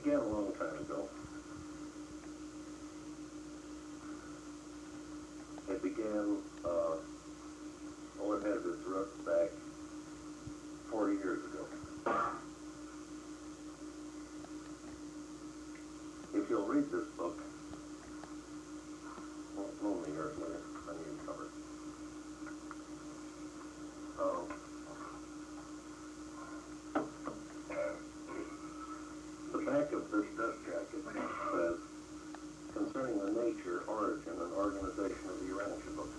began a long time ago. It began, it has its roots back 40 years ago. If you'll read this book, move me here, later. I need to cover it. The back of this dust jacket says, concerning the nature, origin, and organization of the Urantia book.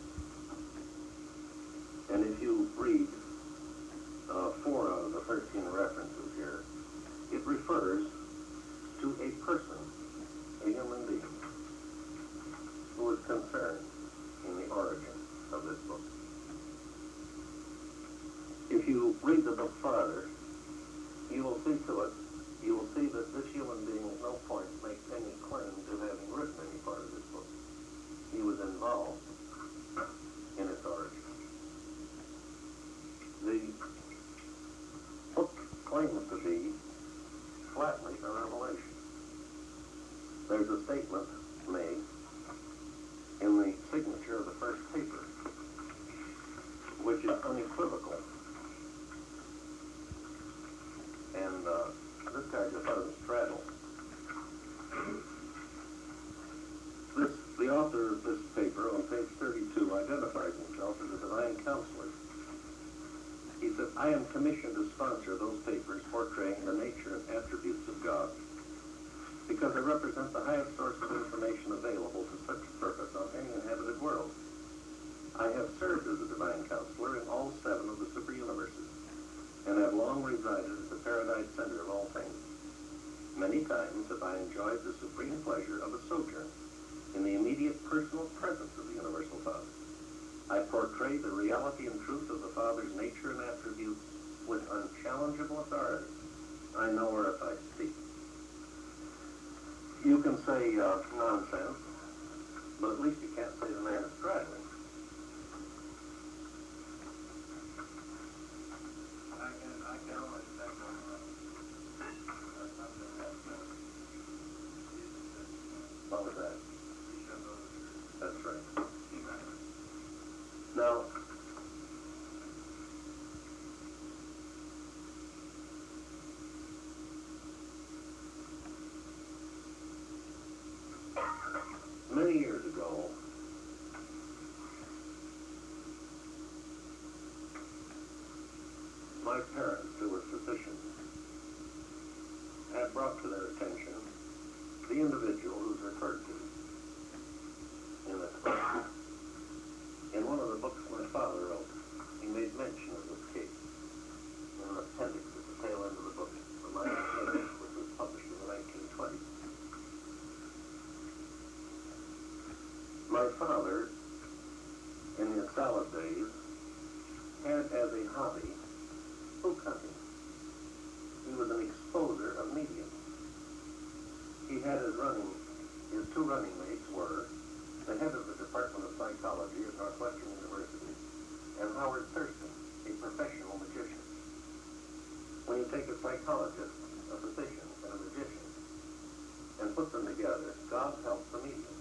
And if you read 4 out of the 13 references here, it refers to a person, a human being, who is concerned in the origin of this book. If you read the book farther, you will see that this human being at no point makes any claim to having written any part of this book. He was involved in its origin. The book claims to be flatly a revelation. There's a statement made in the signature of the first paper, which is unequivocal. And this guy just doesn't straddle. The author of this paper on page 32 identifies himself as a divine counselor. He said, I am commissioned to sponsor those papers portraying the nature and attributes of God, because they represent the highest source of information available to such purpose on any inhabited world. I have served as a divine counselor in all 7 of the super universes, and have long resided at the paradise center of all things. Many times have I enjoyed the supreme pleasure of a sojourn in the immediate personal presence of the Universal Father. I portray the reality and truth of the Father's nature and attributes with unchallengeable authority. I know whereof I speak. You can say nonsense, but at least you can't say the man is straddling. I can only think on What was that? That's right. Now, many years ago, my parents, who were physicians, had brought to their attention the individual who's referred to in this book. In one of the books my father wrote, he made mention of this case in an appendix at the tail end of the book, the minor case, which was published in the 1920s. My father, in his salad days, had as a hobby spook hunting. He was an exposer of mediums. He had his 2 running mates were the head of the Department of Psychology at Northwestern University and Howard Thurston, a professional magician. When you take a psychologist, a physician, and a magician, and put them together, God helps the medium.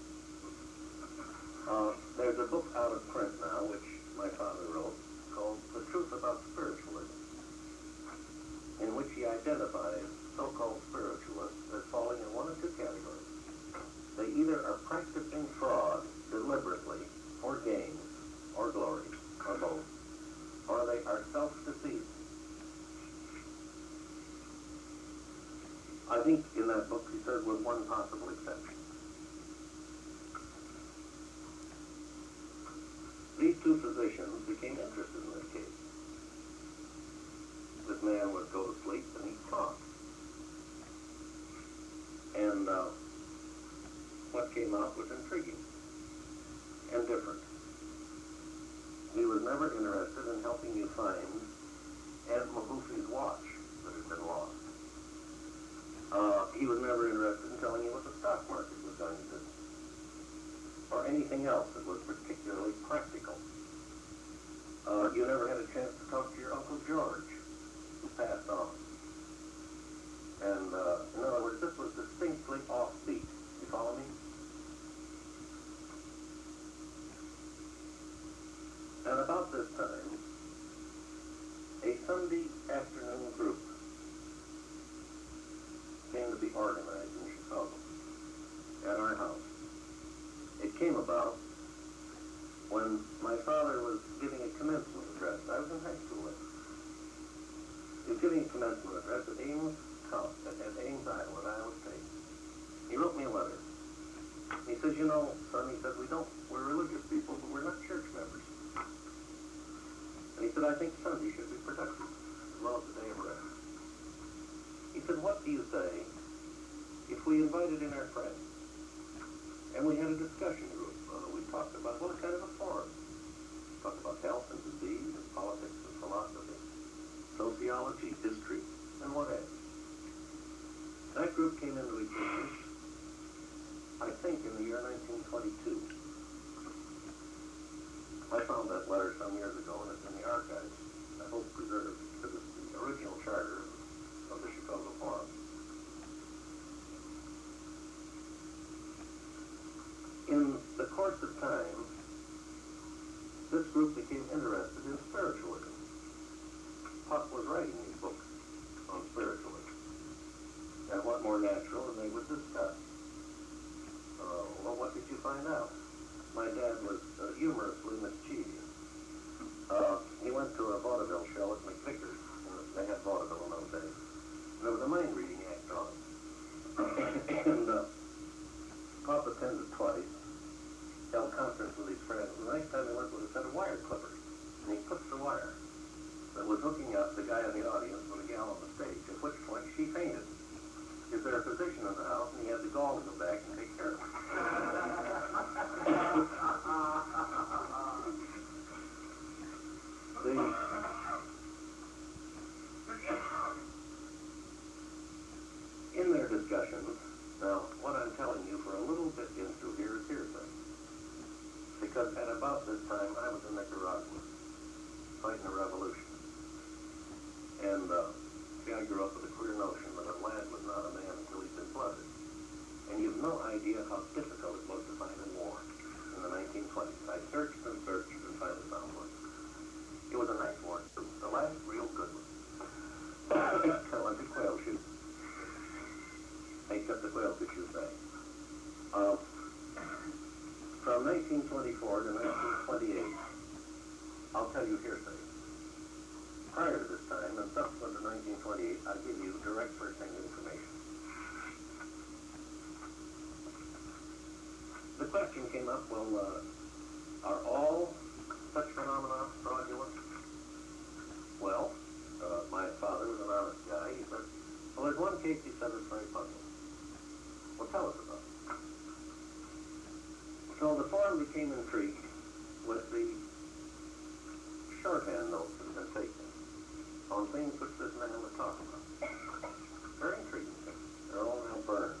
There's a book out of print now, which my father wrote, called The Truth About Spiritualism, in which he identifies so-called spiritualists as falling in one of 2 categories. They either are practicing fraud deliberately for gain or glory, or both, or they are self-deceiving. I think in that book he says with one possible exception. These 2 physicians became interested in this case. This man would go to sleep and he'd talk. And what came out was intriguing and different. He was never interested in helping you find Aunt Mahoofi's watch that had been lost. He was never interested in telling you what the stock market was going to do, or anything else that was particularly practical. You never had a chance to talk to your Uncle George, who passed on. And in other words, this was the be organized in Chicago at our house. It came about when my father was giving a commencement address. I was in high school then. He was giving a commencement address at Ames, Iowa, at Iowa State. He wrote me a letter. He says, you know, son, he said, we're religious people, but we're not church members. And he said, I think Sunday should be productive, as well as the day of rest. He said, what do you say if we invited in our friends and we had a discussion group? We talked about what kind of a forum. Talked about health and disease and politics and philosophy, sociology, history, and what have you. That group came into existence, I think, in the year 1922. I found that letter some years ago, and it's in the archives. I hope preserved, because it's the original charter of the Chicago Forum. In the course of time, this group became interested in spiritualism. Puck was writing these books on spiritualism. And what more natural than they would discuss? Well, what did you find out? My dad was humorously mischievous. He went to a vaudeville show at McVicker's, and they had vaudeville in those days. And there was a mind-reading act on it. And Pop attended twice, held conference with his friends, and the next time he went with a set of wire clippers. And he clipped the wire that was hooking up the guy in the audience with a gal on the stage, at which point she fainted. Is there a physician in the house? And he had the gall to go back and take care of her. In their discussions, now, what I'm telling you for a little bit into here is hearsay. Because at about this time, I was in Nicaragua, fighting a revolution. And, I grew up with a clear notion that a lad was not a man until he'd been flooded. And you've no idea how difficult it was to find a war in the 1920s. I searched and searched and finally found one. It was a nice war, too. The last real good one. I went to quail shoot. I kept the quail to shoot back. From 1924 to 1928, I'll tell you hearsay. Prior to this time, and subsequent to 1928, I'll give you direct first-hand information. The question came up, well, are all such phenomena fraudulent? Well, my father was an honest guy. He said, well, there's one case he said that's very puzzling. Well, tell us about it. So the forum became intrigued with the shorthand notes that had been taken on things which this man was talking about. Very intriguing things. They're all now burned.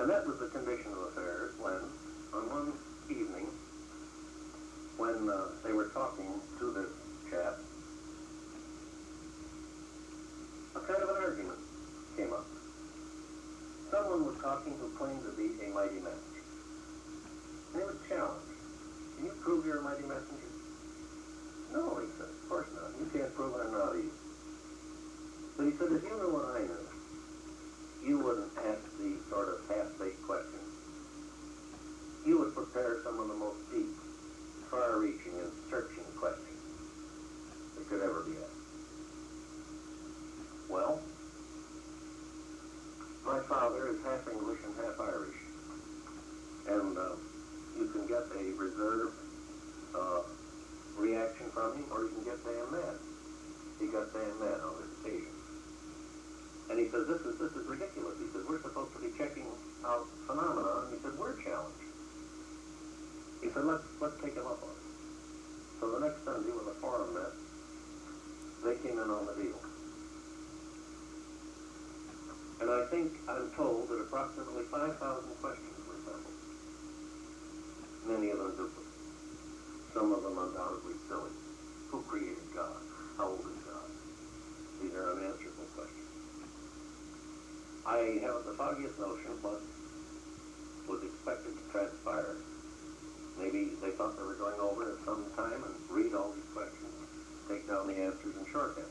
And that was the condition of affairs when, on one evening, when they were talking to this chap, a kind of an argument came up. Someone was talking who claimed to be a mighty messenger. And he was challenged. Can you prove you're a mighty messenger? No, he said, of course not. You can't prove I'm not either. But he said, if you knew what I knew, you wouldn't ask these sort of half-baked questions. You would prepare some of the most deep, far-reaching, and searching questions that could ever be asked. Well, my father is half English and half Irish. And you can get a reserved reaction from him, or you can get damn mad. He got damn mad on this occasion. And he says, this is ridiculous. He says, we're supposed to be checking out phenomena. And he said, we're challenged. He said, let's take him up on it. So the next Sunday when the forum met, they came in on the deal. And I think I'm told that approximately 5,000 questions were assembled. Many of them duplicate. Some of them undoubtedly silly. Who created God? How old is God? These are unanswerable questions. I haven't the foggiest notion what was expected to transpire. Maybe they thought they were going over at some time and read all these questions, take down the answers in shorthand.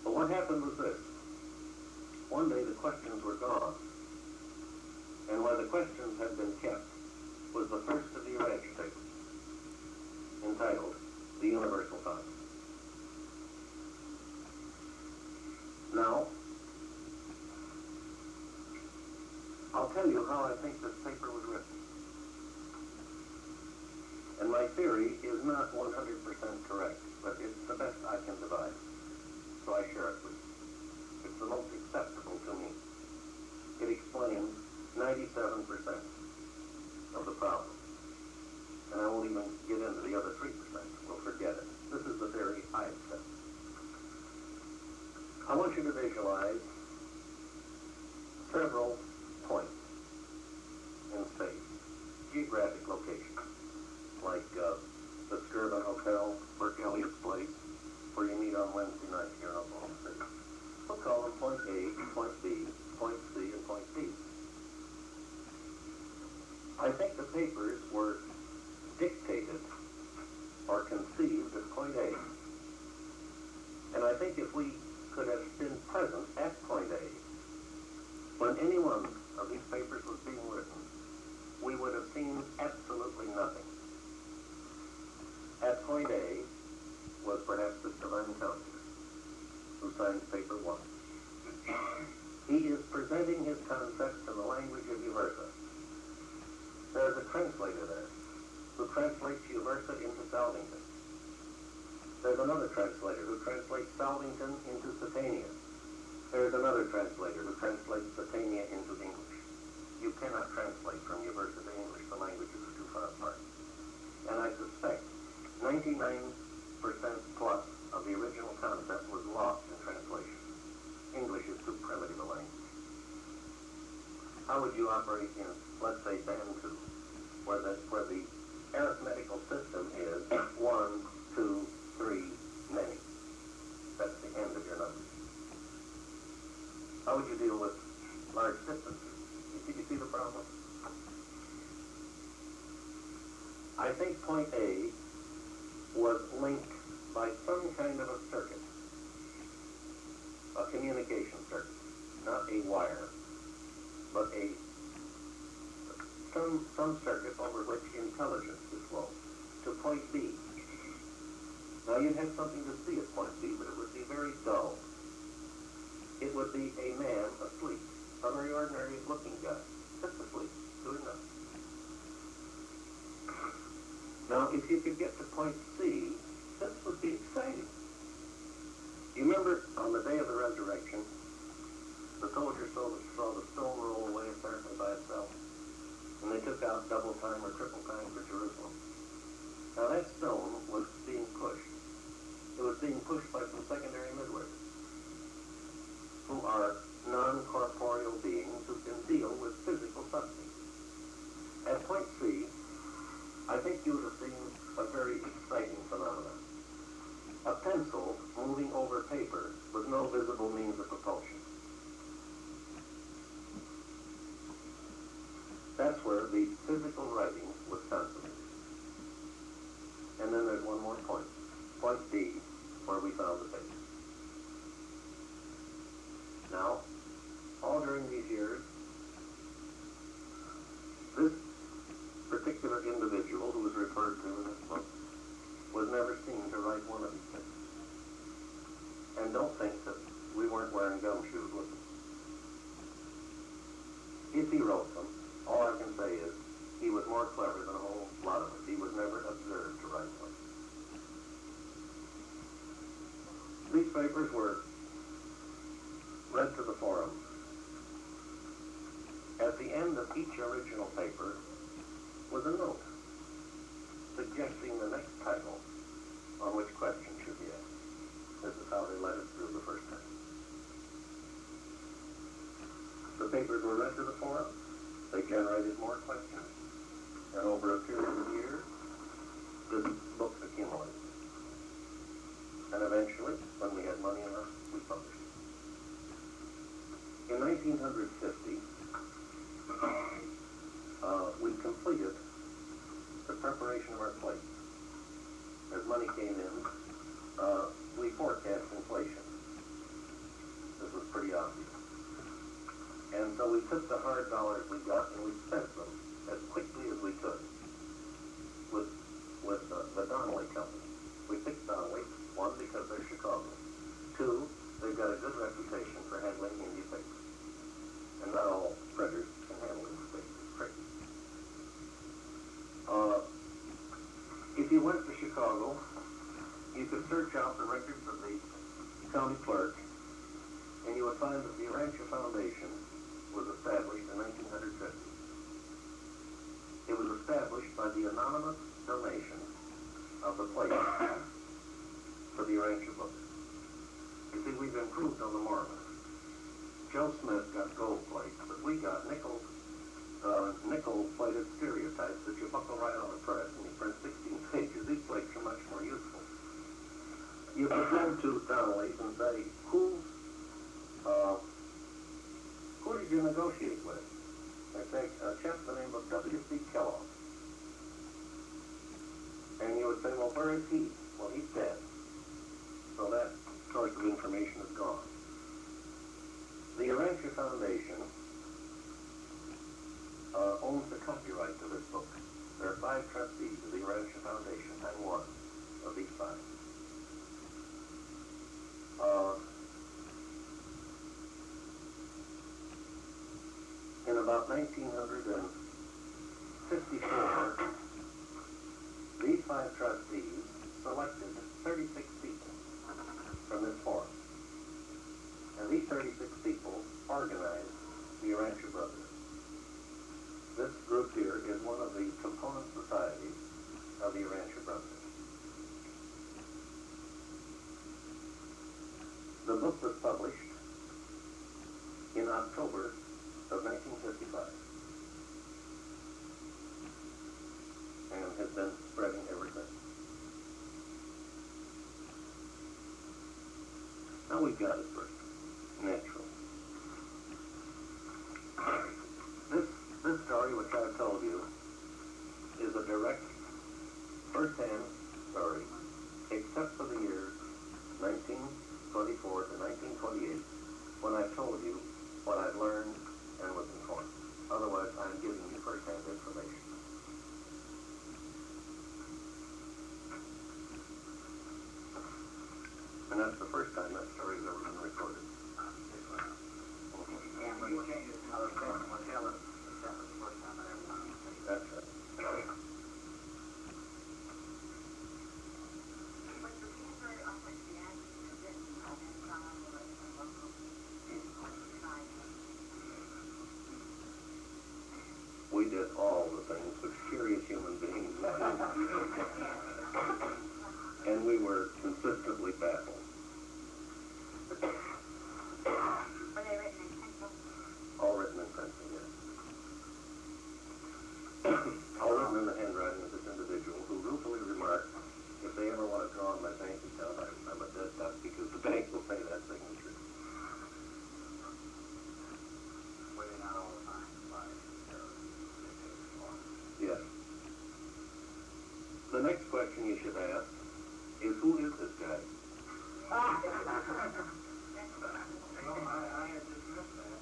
But what happened was this. one day the questions were gone. And where the questions had been kept was the first of the Urantia papers, entitled The Universal Time. Now, I'll tell you how I think this paper was written. And my theory is not 100% correct, but it's the best I can devise. So I share it with you. It's the most acceptable to me. It explains 97% of the problem. And I won't even get into the other 3%. We'll forget it. This is the theory I accept. I want you to visualize several points in space, geographic locations, like the Skirvin Hotel, Burke Elliott's place, where you meet on Wednesday night here in Oklahoma City. We'll call them point A, point B, point C, and point D. I think the papers were dictated or conceived at point A. And I think if we could have been present at point A when any one of these papers was being written, we would have seen absolutely nothing. At point A was perhaps the divine counselor who signs paper 1. He is presenting his concepts in the language of Uversa. There's a translator there who translates Uversa into Salvington. There's another translator who translates Salvington into Satania. There's another translator who translates Satania into English. You cannot translate from Uversa to English. The languages are too far apart. And I suspect 99% plus of the original concept was lost in translation. English is too primitive a language. How would you operate in, let's say, Bantu, where the arithmetical system is 1, 2, 3, many? That's the end of your numbers. How would you deal with large distances? You see the problem? I think point A was linked by some kind of a circuit, a communication circuit, not a wire, but some circuit over which intelligence is flowing to point B. Now you'd have something to see at point B, but it would be very dull. It would be a man asleep, a very ordinary looking guy, just asleep, doing nothing. Now if you could get to point C, this would be exciting. You remember on the day of the resurrection, the soldiers saw the stone roll away apparently by itself, and they took out double time or triple time for Jerusalem. Now that stone was being pushed. It was being pushed by some secondary midwives, who are non-corporeal beings who can deal with physical substance. At point C, I think you would have seen a very exciting phenomenon. A pencil moving over paper with no visible means of propulsion. That's where the physical writing was consummated. And then there's one more point. Point D, where we found the paper. Now, all during these years, this particular individual who was referred to in this book was never seen to write one of these things. And don't think that we weren't wearing gumshoes with him. If he wrote them, all I can say is he was more clever than a whole lot of us. He was never observed to write one. These papers were read to the forum. At the end of each original paper was a note suggesting the next title on which question should be asked. This is how they let us through the first time. The papers were read to the forum. They generated more questions. And over a period of years, this book accumulated. And eventually, when we had money enough, we published it. In 1950, we completed the preparation of our plates. As money came in, we forecast inflation. This was pretty obvious. so we took the hard dollars we got and we spent them as quickly as we could with the Donnelly Company. We picked Donnelly, one, because they're Chicago. Two, they've got a good reputation for handling indie papers. And not all printers can handle indie papers. Great. If you went to Chicago, you could search out the records of the county clerk, and you would find that the Urantia Foundation was established in 1950. It was established by the anonymous donation of the plate for the Urantia book. You see, we've improved on the Mormons. Joe Smith got gold plates, but we got nickel-plated stereotypes that you buckle right on the press and you print 16 pages. These plates are much more useful. You could go to Donnelly's and say, who did you negotiate with? They say, a chap by the name of W.C. Kellogg. And you would say, well, where is he? Well, he's dead. So that source of information is gone. The Urantia Foundation owns the copyright to this book. There are 5 trustees of the Urantia Foundation. I'm one of these 5. In about 1954, these 5 trustees selected 36 people from this forum. And these 36 people organized the Urantia Brothers. This group here is one of the component societies of the Urantia Brothers. The book was published in October of 1955 and has been spreading ever since. Now we've got it first, naturally. This story, which I've told you, is a direct, first-hand story, except for the years 1924 to 1928, when I told you what I'd learned and was informed. Otherwise, I'm giving you first-hand information. And that's the first time that story's ever been recorded. And when you change it to another thing, we'll tell it. That was the first time I ever won. That's right. We did all the things which curious human beings do. And we were consistently baffled. Were they written in pencil? All written in pencil, yes. All written in the handwriting of this individual who ruefully remarked, if they ever want to draw on my bank account, I'm a dead duck because the bank will pay that signature. Waiting out all the time. Yes. The next question you should ask is, who is this guy? Well, I had dismissed that.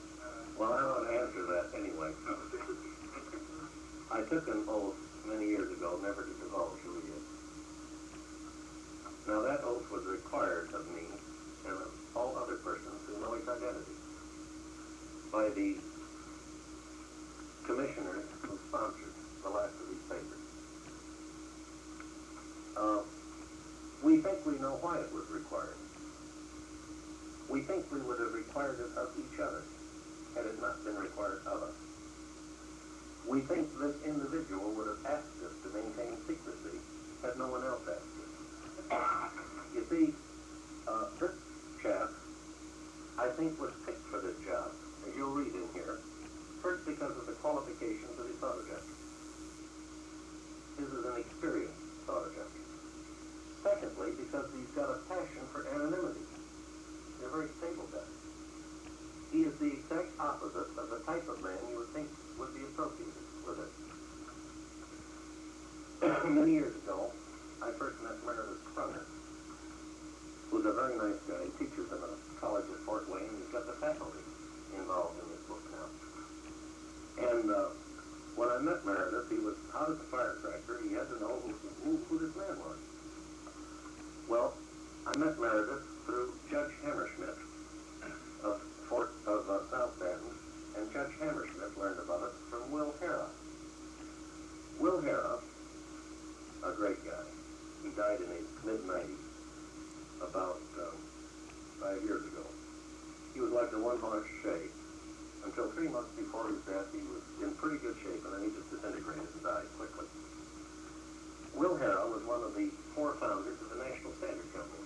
Well, I want to answer that anyway. I took an oath many years ago never to divulge who he is. Now, that oath was required of me and of all other persons who know his identity by the commissioners who sponsored the last of these papers. We think we know why it was required. We think we would have required it of each other had it not been required of us. We think this individual would have asked us to maintain secrecy had no one else asked us. You see, this chap, I think, was picked for this job, as you'll read in here, first because of the qualifications of his photography. His is an experienced photographer. Secondly, because he's got a passion for anonymity. He's a very stable guy. He is the exact opposite of the type of man you would think would be associated with it. Many years ago, I first met Meredith Sprunger, who's a very nice guy. He teaches in a college at Fort Wayne. He's got the faculty involved in this book now. unvarnished shape. Until 3 months before his death, he was in pretty good shape, and then he just disintegrated and died quickly. Will Harrell was one of the 4 founders of the National Standard Company,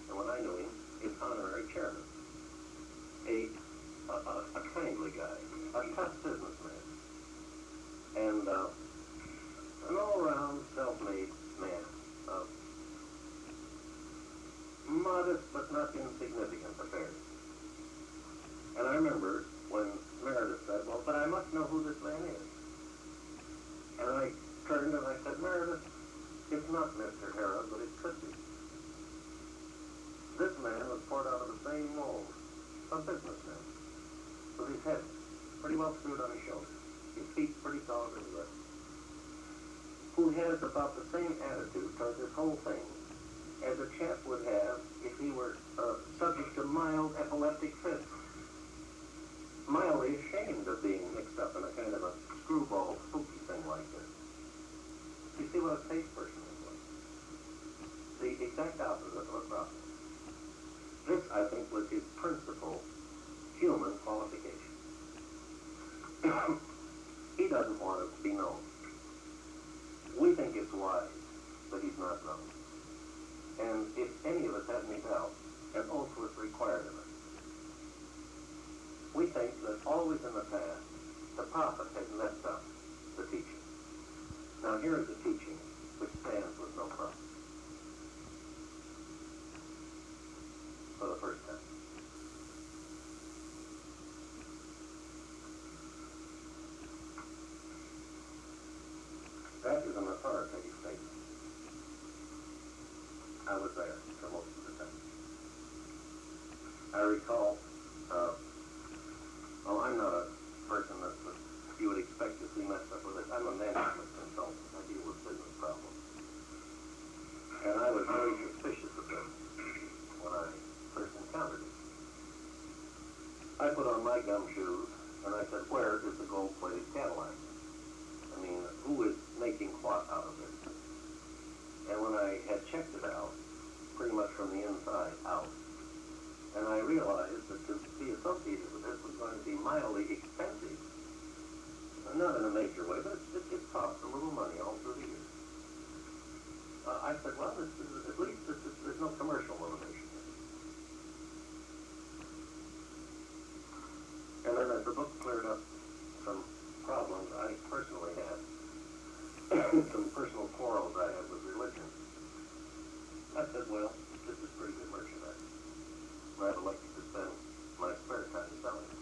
and when I knew him, his honorary chairman. A kindly guy, a tough businessman, and an all-around self-made man. Modest but not insignificant affairs. And I remember when Meredith said, well, but I must know who this man is. And I turned and I said, Meredith, it's not Mr. Harrod, but it could be. This man was poured out of the same mold, a businessman, with his head pretty well screwed on his shoulders, his feet pretty solid in the rest, who has about the same attitude toward this whole thing as a chap would have if he were subject to mild epileptic fits. Mildly ashamed of being mixed up in a kind of a screwball, spooky thing like this. You see what a safe person is like? The exact opposite of a prophet. This, I think, was his principal human qualification. He doesn't want it to be known. We think it's wise, but he's not known. And if any of us have any doubt, an oath was required of us. We think that always in the past, the prophet had messed up the teaching. Now here is the teaching which stands with no prophet. For the first time. That is an authoritative statement. I was there for most of the time. I recall, well, I'm not a person that you would expect to see messed up with it. I'm a management consultant. I deal with business problems. And I was very suspicious of this when I first encountered it. I put on my gumshoes and I said, where is the gold-plated Cadillac? I mean, who is making what out of it? And when I had checked it out, pretty much from the inside out, and I realized that to be associated with this was going to be mildly expensive. Not in a major way, but it cost a little money all through the years. I said, well, at least there's no commercial motivation here. And then as the book cleared up some problems I personally had, some personal quarrels I had with religion, I said, well, this is pretty good merchandise. I've elected to spend my spare time selling it.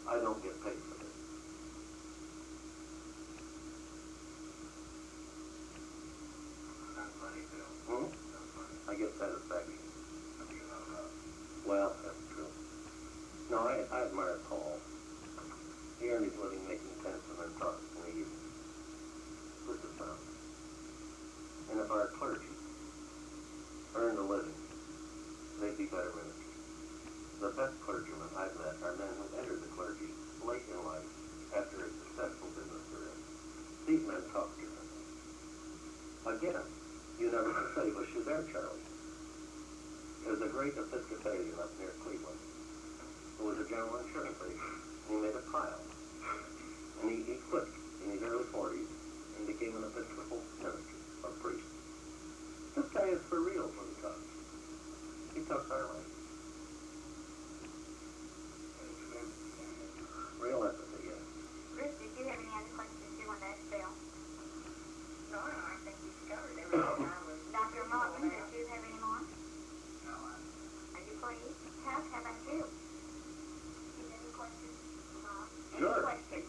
I don't get paid for this. That's funny, too. That's funny. I get satisfaction. What do you know about? Well, that's true. No, I admire Paul. He earned his living making tents and then taught in the evening. This is found. And if our clergy earned a living, they'd be better ministers. The best clergymen I've met are men who entered the clergy late in life after a successful business career. These men talk differently. Again, you never can say, was she there, Charlie? There's a great Episcopalian up near Cleveland who was a general insurance agent. He made a pile. And he quit in his early 40s and became an Episcopal minister, a priest. This guy is for real when he talks. He talks our language. Real empathy, yes. Bruce, did you have any other questions you want to ask Bill? No, I think we covered everything. Dr. Martin, did you have any more? No, Are you pleased? Huck, how about you? Do you have any questions? Sure. Any questions?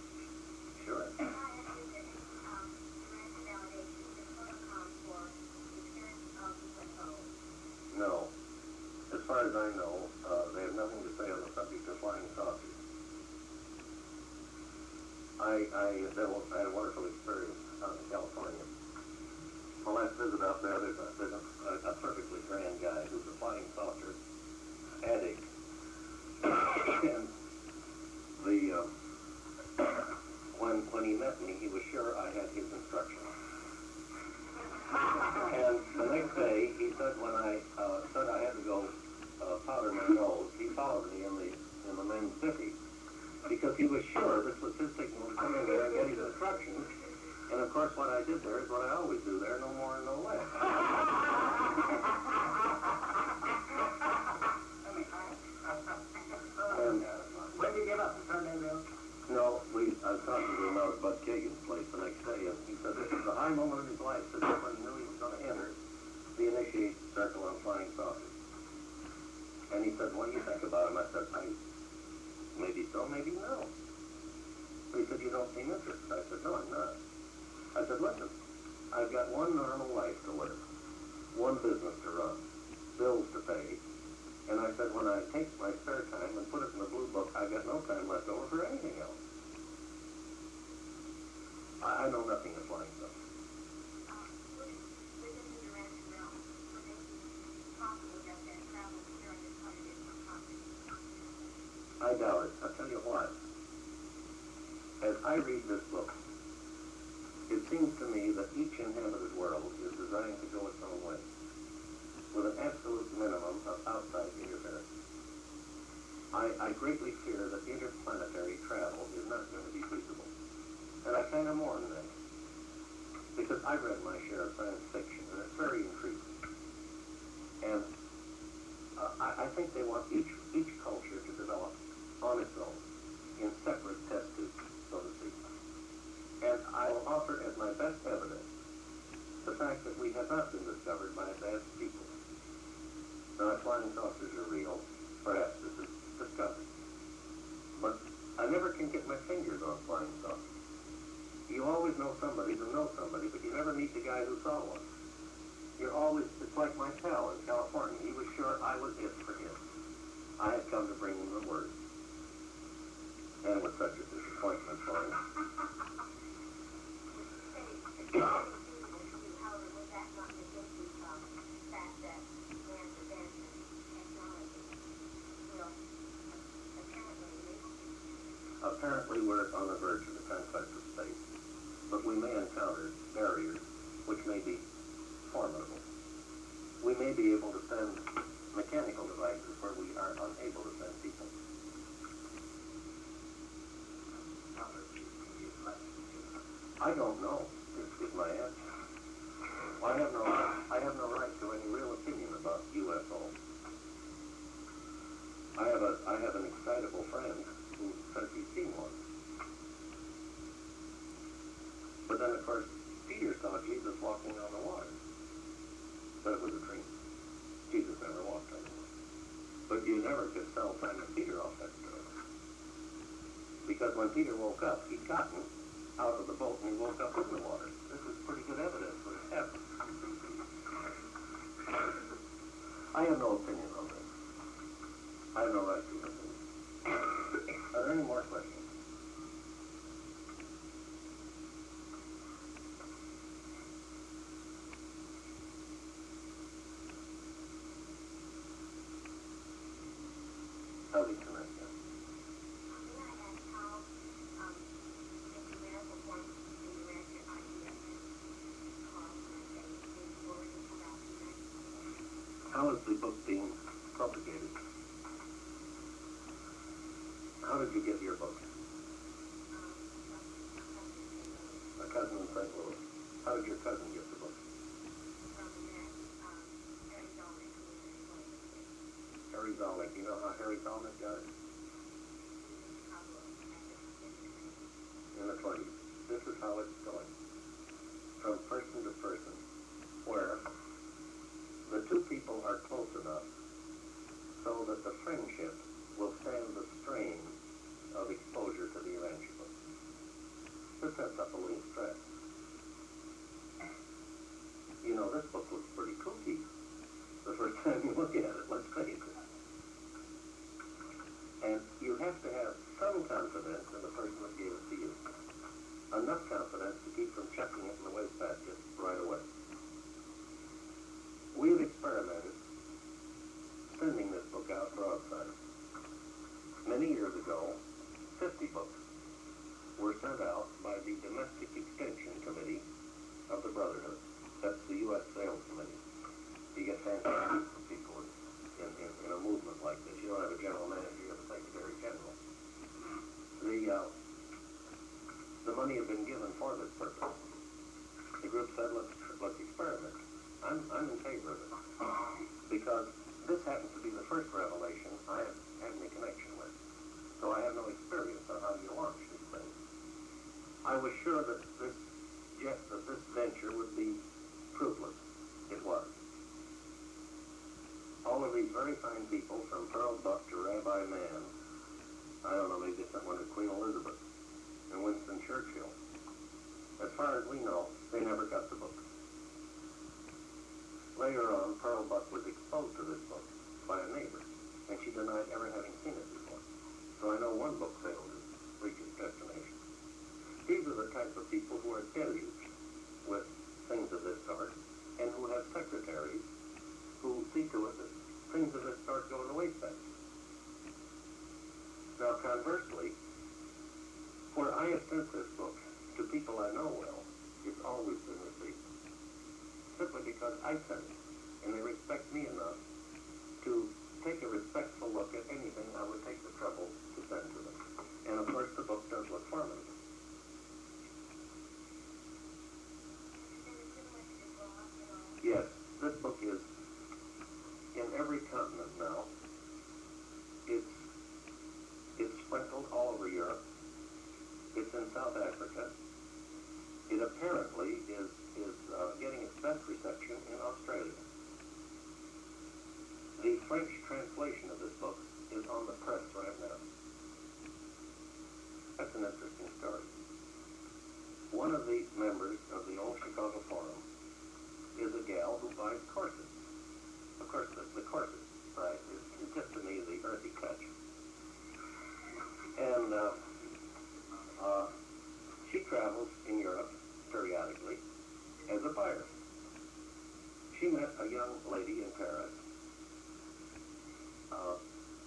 Sure. Can I ask you this? Urantia validation, the protocol for experience of UFO. No. As far as I know, they have nothing to say on the subject of flying saucers. I had a wonderful experience out in California. My last visit out there's a perfectly grand guy who's a flying saucer addict. And when he met me, he was sure I had his instructions. And the next day, he said when I said I had to go powder my nose, he followed me in the named Zippy, because he was sure this was his signal to come in there and get his instructions. And of course, what I did there is what I always do there, no more and no less. And When did you give up the surname, Bill? no, I was talking to him out at Bud Kagan's place the next day, and he said this was a high moment in his life. This is when he knew he was going to enter the initiate circle on flying saucers. And he said, what do you think about him? I said, maybe so, maybe no. He said, you don't seem interested. I said, no, I'm not. I said, listen, I've got one normal life to live, one business to run, bills to pay, and I said, when I take my spare time and put it in the blue book, I've got no time left over for anything else. I know nothing of flying stuff. Within the Urantia realm, would it be possible that travel during this time is not I doubt it. I'll tell you why. As I read this book, it seems to me that each inhabited world is designed to go its own way, with an absolute minimum of outside interference. I greatly fear that interplanetary travel is not going to be feasible. And I kind of mourn that, because I've read my share of science fiction, and it's very intriguing. And I think they want each culture to develop on its own, in separate test tubes, so to speak. And I will offer as my best evidence the fact that we have not been discovered by advanced people. Now, if flying saucers are real, perhaps this is discovered. But I never can get my fingers on flying saucers. You always know somebody who knows somebody, but you never meet the guy who saw one. It's like my pal in California. He was sure I was it for him. I had come to bring him the word. And it was such a disappointment for him. However, would that not negate the fact that man's advancement in technology will Apparently we're on the verge of the conquest of space, but we may encounter barriers which may be formidable. We may be able to send mechanical devices where we are unable to send people. I don't know, is my answer. I have no right to any real opinion about UFO. I have an excitable friend who says he's seen one. But then, of course, Peter saw Jesus walking on the water. But it was a dream. Jesus never walked on the water. But you never could sell Simon Peter off that story. Because when Peter woke up, he'd gotten out of the boat and he woke up in the water. This is pretty good evidence that it happened. I have no opinion on this. I have no right to an opinion. Are there any more questions? Howdy tonight, yeah. May I ask how the numerical forms in the Urantia idea is forwarded about the United States? How is the book being propagated? How did you get your book? A cousin in St. Louis. How did your cousin get the book? From Harry Dolman, who was in Columbus. Harry Zolnick. You know how Harry Zolnick got it? In the 20s. This is how it's going. From person to person, where the two people are close enough so that the friendship will stand the strain of exposure to the Urantia book. This sets up a little stress. You know, this book looks pretty kooky the first time you look at it, let's face it. And you have to have some confidence in the person that gave it to you. Enough confidence to keep from chucking it in the wastebasket right away. We've experimented sending this book out broadside. Many years ago, 50 books were sent out by the Domestic Extension Committee of the Brotherhood. That's the U.S. Sales Committee. You get fantastic people in a movement like this. You don't have a general manager, you have a secretary general. money had been given for this purpose. The group said, let's experiment. I'm in favor of it. Because this happens to be the first revelation I have had any connection with. So I have no experience on how you launch these things. I was sure that this venture would be fruitless. It was. All of these very fine people, from Pearl Buck to Rabbi Mann, I don't know, maybe someone to Queen Elizabeth and Winston Churchill, as far as we know, they never got the book. Later on, Pearl Buck was exposed to this book by a neighbor, and she denied ever having seen it before. So I know one book failed to reach its destination. These are the type of people who are deluged with things of this sort, and who have secretaries who see to it that things of this sort go to the wayside. Now, conversely, where I have sent this book to people I know well, it's always been received. Simply because I sent it, and they respect me enough to take a respectful look at anything I would take the trouble to send to them. And of course, the book does look formative. Yes, this book is in every continent now. It's sprinkled all over Europe. It's in South Africa. It apparently is getting its best reception in Australia. The French translation of this book is on the press right now. That's an interesting story. One of the members of the old Chicago Forum is a gal who buys corsets. Of course, the corset, right, is just to me the earthy touch. And she travels in Europe periodically as a buyer. She met a young lady in Paris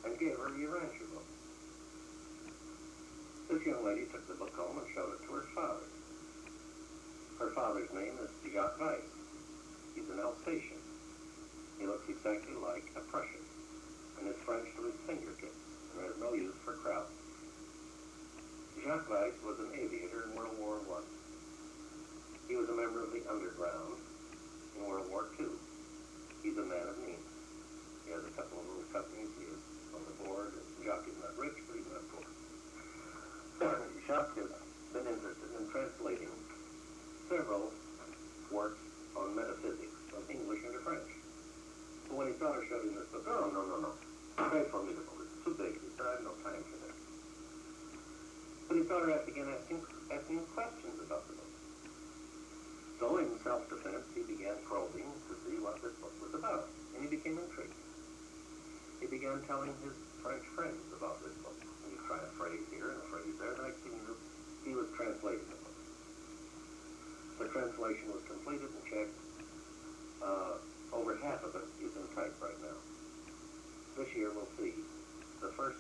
and gave her the Urantia book. This young lady took the book home and showed it to her father. Her father's name is Jacques Weiss. He's an Alsatian. He looks exactly like a Prussian, and is French to his fingertips, and has no use for crowds. Jacques Weiss was an aviator in World War I. He was a member of the underground in World War II. He's a man of means. He has a couple of little companies. He is on the board. Jacques is not rich, but he's not poor. Jacques has been interested in translating several works on metaphysics from English into French. But when his daughter showed him this book, oh, no. Very formidable. It's too big. He said, I have no time for that. But his daughter began asking questions about the book. So in self-defense, he began probing to see what this book was about. And he became intrigued. He began telling his French friends about this book. And he'd try a phrase here and a phrase there. The next thing he knew, he was translating the book. The translation was completed and checked. Over half of it is in type right now. This year we'll see the first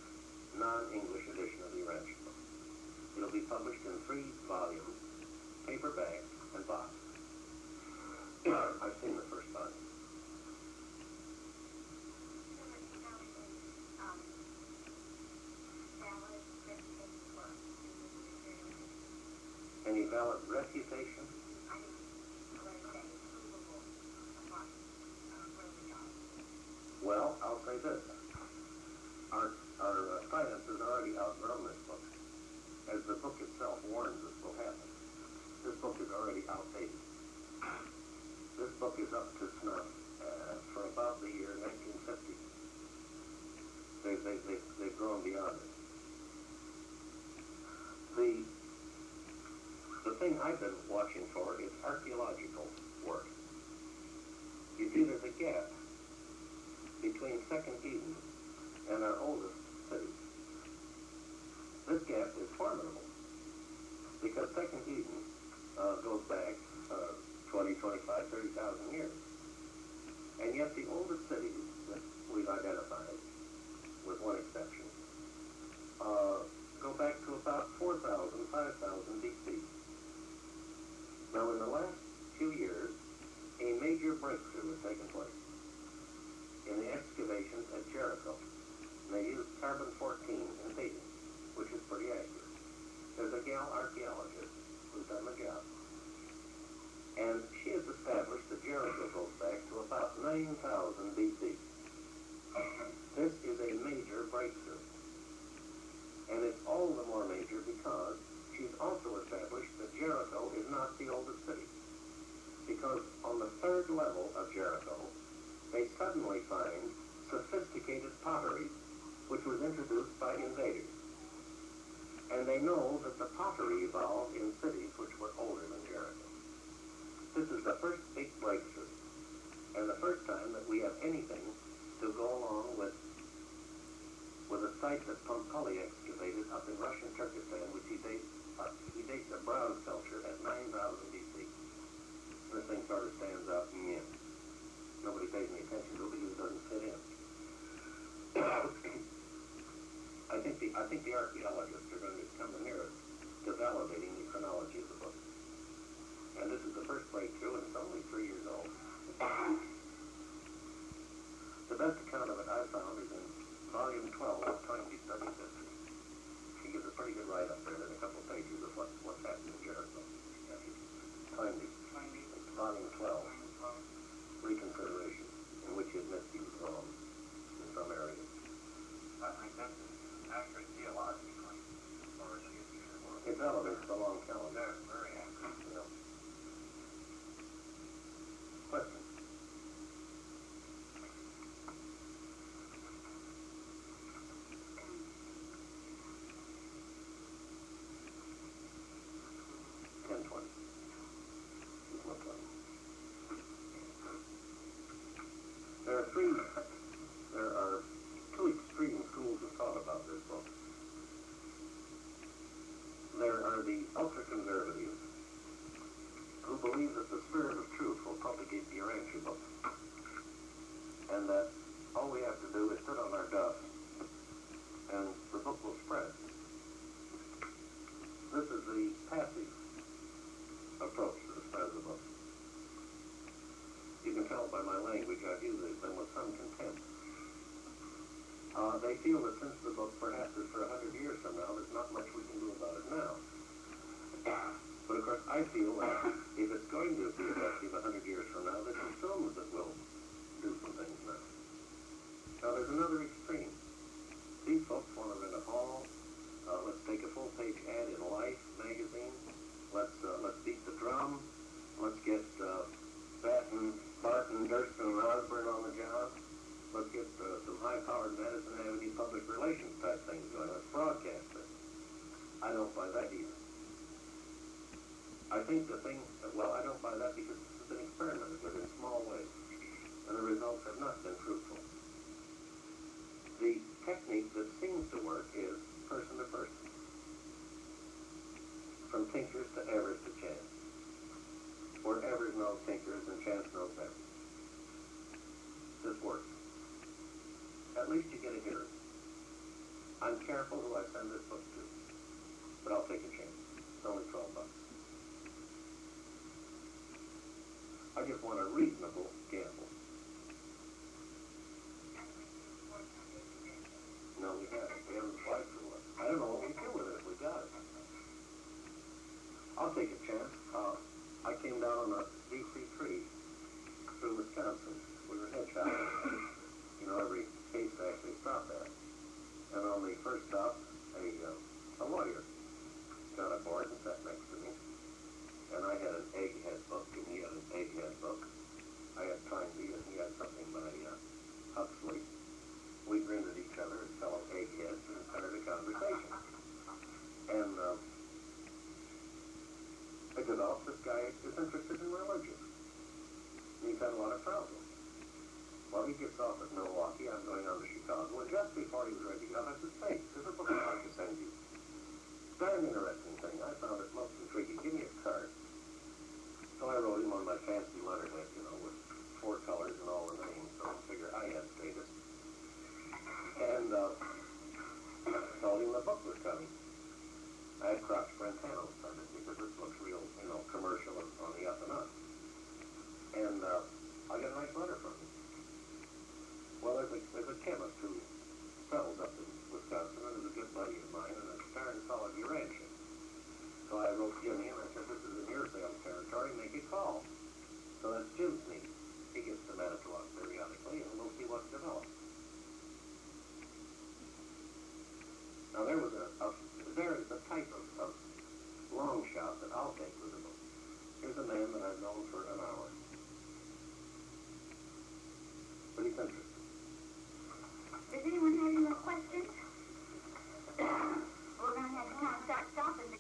non-English edition of the Urantia book. It'll be published in 3 volumes, paperback, and box. I've seen the first volume. Any valid reputation? Well, I'll say this. Our science has already outgrown this book. As the book itself warns us will happen. This book is already outdated. This book is up to snuff for about the year 1950. They've grown beyond it. The thing I've been watching for is archaeological work. You see, there's a gap between Second Eden and our oldest city. This gap is formidable because Second Eden goes back 20, 25, 30,000 years. And yet the oldest cities that we've identified, with one exception, go back to about 4,000, 5,000 BC. Now in the last few years, a major breakthrough has taken place in the excavations at Jericho. And they used carbon-14 in dating, which is pretty accurate. There's a gal archaeologist 9,000 BC. This is a major breakthrough. And it's all the more major because she's also established that Jericho is not the oldest city. Because on the third level of Jericho, they suddenly find sophisticated pottery, which was introduced by invaders. And they know that the pottery evolved in cities which were older than Jericho. This is the first big breakthrough, and the first time that we have anything to go along with a site that Pompili excavated up in Russian Turkestan, which he dates a bronze sculpture at 9,000 BC. This thing sort of stands out, and nobody pays any attention to it because it doesn't fit in. I think the archaeologists are going to come the nearest to validating the chronology of the book. And this is the first breakthrough, and it's only 3 years old. The best account of it I found is in Volume 12 of Toynbee Studies History. He gives a pretty good write-up there in a couple of pages of what's happened in Jericho. Toynbee. Volume 12. Reconsideration, in which he admits he was wrong in some areas. I think that's accurate theologically. It elevates the long calendar. That's very accurate. Yeah. Question? There are two extreme schools of thought about this book. There are the ultra-conservatives who believe that the spirit of truth will propagate the Urantia book, and that all we have to do is sit on our duff, and the book will spread. This is the passive approach to the spread of the book. You can tell by my language I've used them with some contempt. They feel that since the book perhaps is for 100 years from now, there's not much we can do about it now. But of course I feel that if it's going to be effective 100 years from now, this assumes that we'll do some things now. Now there's another extreme. These folks want to rent a hall. Let's take a full-page ad in Life magazine. Let's beat the drum. Let's get Batten, Barton, Durston, and Osborne on the job. Let's get some high-powered Madison Avenue public relations type things going. Let's broadcast it. I don't buy that either. I think I don't buy that because this has been experimented with in small ways, and the results have not been fruitful. The technique that seems to work is person to person, from tinkers to Evers to chance, where Evers knows tinkers and chance knows Evers. This works. At least you get a hearing. I'm careful who I send this book to, but I'll take a chance. It's only $12. I just want a reasonable gamble. No, we haven't. We haven't applied for one. I don't know what we do with it if we got it. I'll take a chance. I came down on a DC-3 through Wisconsin. We were hitchhiking. Every case actually stopped at. And on the first stop, a lawyer got aboard and sat next to me. And I had an egghead book, and he had an egghead book. I had Toynbee, and he had something by Huxley. We grinned at each other as fellow eggheads and started a conversation. And it developed this guy is interested in religion. And he's had a lot of problems. Well, he gets off at Milwaukee. I'm going on to Chicago. And just before he was ready to get off, I said, hey, there's a book I'd like to send you. Darn interesting thing. I found it most intriguing. Give me a card. So I wrote him on my fancy letterhead, with 4 colors and all the names. So I figured I had status. And told him the book was coming. I had Crotch Brentano started because this looks real, commercial and on the up and up. And I got a nice letter from him. Well, there's a chemist who settles up in Wisconsin and is a good buddy of mine and a darn solid Urantia. So I wrote Jimmy and I said, this is in your sales territory, make a call. So that's Jim's need. He gets to Manitowoc. There he Now there was there is the type of long shot that I'll take with a book. Here's a man that I've known for an hour. But he's interested. Does anyone have any more questions? We're going to have to kind of start stopping.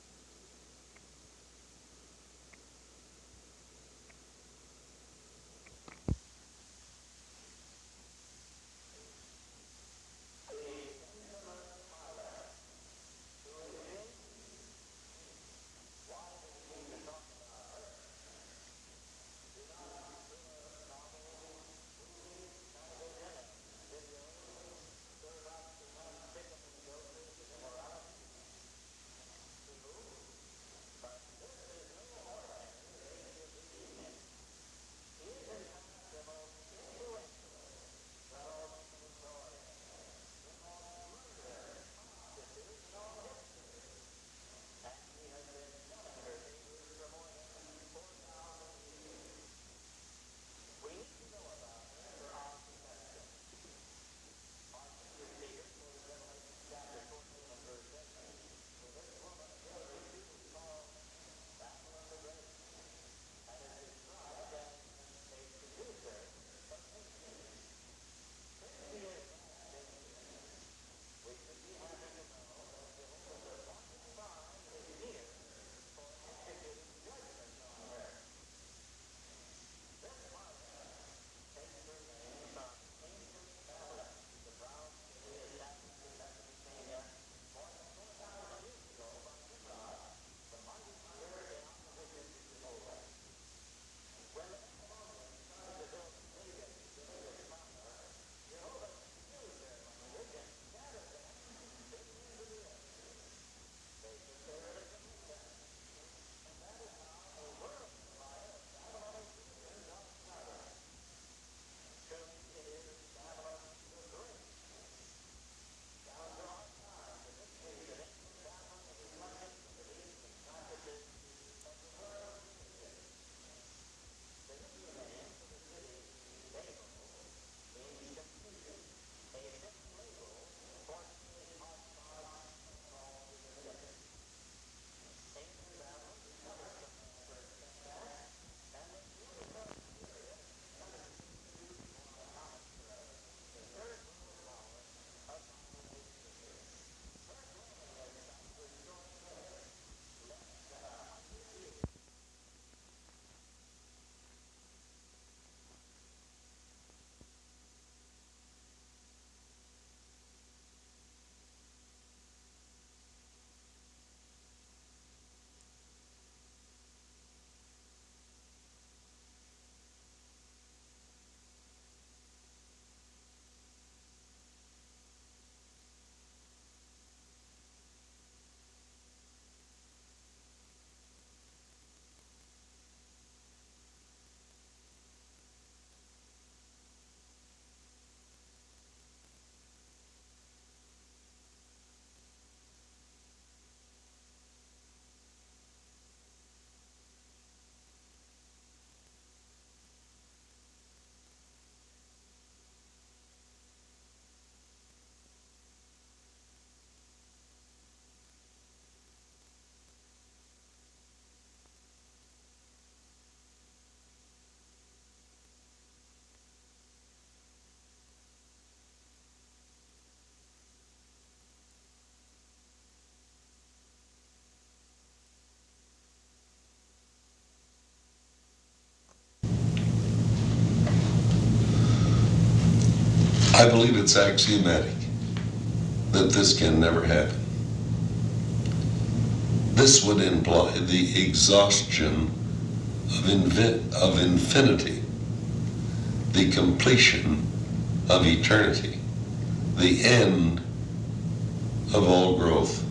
I believe it's axiomatic that this can never happen. This would imply the exhaustion of infinity, the completion of eternity, the end of all growth.